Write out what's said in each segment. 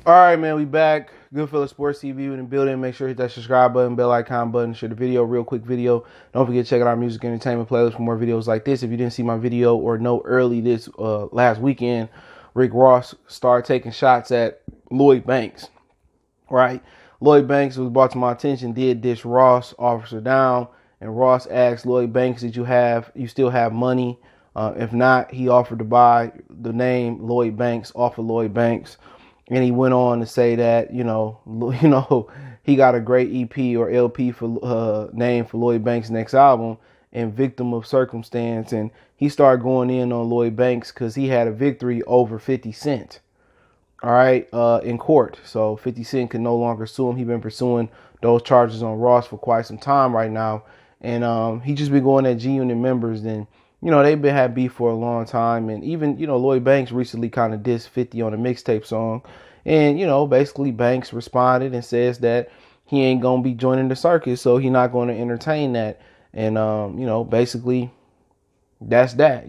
All right, man, we back. Goodfellas Sports TV in the building. Make sure you hit that subscribe button, bell icon button, share the video, real quick video. Don't forget to check out our music entertainment playlist for more videos like this. If you didn't see my video or know early this last weekend, Rick Ross started taking shots at Lloyd Banks. Right? Lloyd Banks was brought to my attention, did dish Ross, officer down, and Ross asked Lloyd Banks, did you still have money? If not, he offered to buy the name Lloyd Banks off of Lloyd Banks. And he went on to say that, he got a great EP or LP for name for Lloyd Banks' next album, and Victim of Circumstance. And he started going in on Lloyd Banks because he had a victory over 50 Cent. All right, in court. So 50 Cent can no longer sue him. He's been pursuing those charges on Ross for quite some time right now. And he just been going at G-Unit members. And, they've been had beef for a long time. And even, Lloyd Banks recently kind of dissed 50 on a mixtape song. And, basically Banks responded and says that he ain't going to be joining the circus. So he's not going to entertain that. And, basically that's that,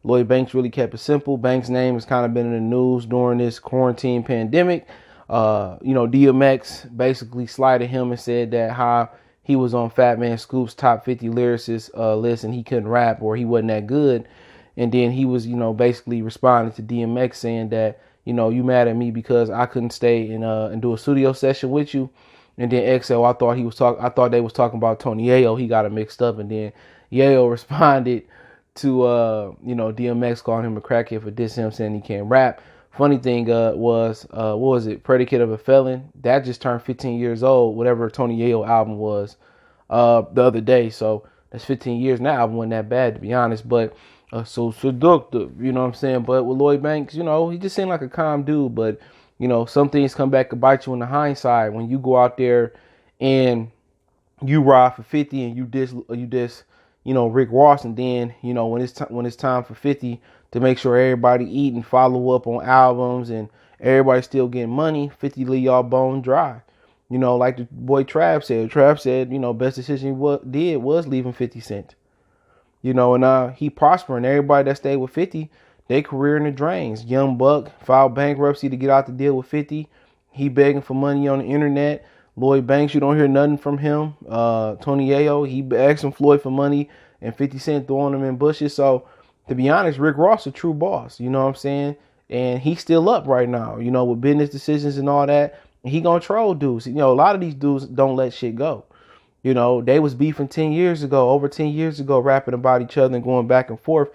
Lloyd Banks really kept it simple. Banks' name has kind of been in the news during this quarantine pandemic. DMX basically slighted him and said that how he was on Fat Man Scoop's top 50 lyricists list and he couldn't rap or he wasn't that good. And then he was, basically responding to DMX saying that, you mad at me because I couldn't stay and do a studio session with you. And then XL, I thought they was talking about Tony Yayo. He got it mixed up, and then Yayo responded to DMX calling him a crackhead for dissing him, saying he can't rap. Funny thing was what was it? Predicate of a Felon. That just turned 15 years old, whatever Tony Yayo album was the other day. So that's 15 years, and that album wasn't that bad, to be honest, but so seductive, you know what I'm saying? But with Lloyd Banks, he just seemed like a calm dude, but some things come back and bite you in the hindsight when you go out there and you ride for 50 and you diss Rick Ross, and then when it's time for 50 to make sure everybody eat and follow up on albums and everybody still getting money, 50 leave y'all bone dry. Like the boy Trav said. Trav said, best decision he did was leaving 50 Cent. And he prospering. Everybody that stayed with 50, their career in the drains. Young Buck filed bankruptcy to get out the deal with 50. He begging for money on the internet. Lloyd Banks, you don't hear nothing from him. Tony Yayo, he asking Floyd for money, and 50 Cent throwing him in bushes. So, to be honest, Rick Ross a true boss, you know what I'm saying? And he's still up right now, with business decisions and all that. And he gonna troll dudes. A lot of these dudes don't let shit go. They was beefing 10 years ago, over 10 years ago, rapping about each other and going back and forth.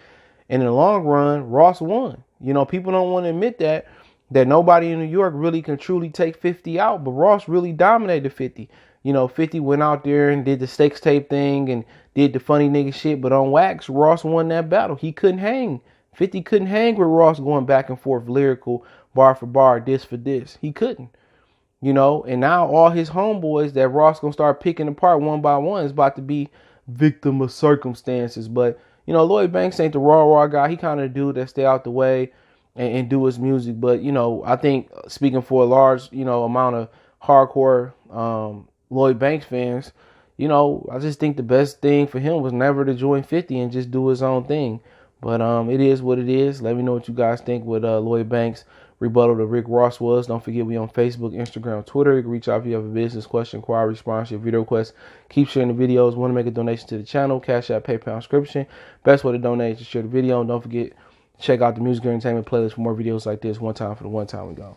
And in the long run, Ross won. People don't want to admit that nobody in New York really can truly take 50 out, but Ross really dominated 50. 50 went out there and did the stakes tape thing and did the funny nigga shit, but on wax, Ross won that battle. He couldn't hang. 50 couldn't hang with Ross going back and forth lyrical, bar for bar, diss for diss. He couldn't. And now all his homeboys that Ross gonna start picking apart one by one is about to be victim of circumstances. But, Lloyd Banks ain't the raw guy. He kind of the dude that stay out the way and do his music. But, I think speaking for a large, amount of hardcore Lloyd Banks fans, I just think the best thing for him was never to join 50 and just do his own thing. But it is what it is. Let me know what you guys think with Lloyd Banks' rebuttal to Rick Ross was. Don't forget we on Facebook, Instagram, Twitter. You can reach out if you have a business question, inquiry, response, your video request. Keep sharing the videos. Want to make a donation to the channel? Cash App, PayPal, subscription. Best way to donate is to share the video. And don't forget to check out the music entertainment playlist for more videos like this. One time for the one time we go.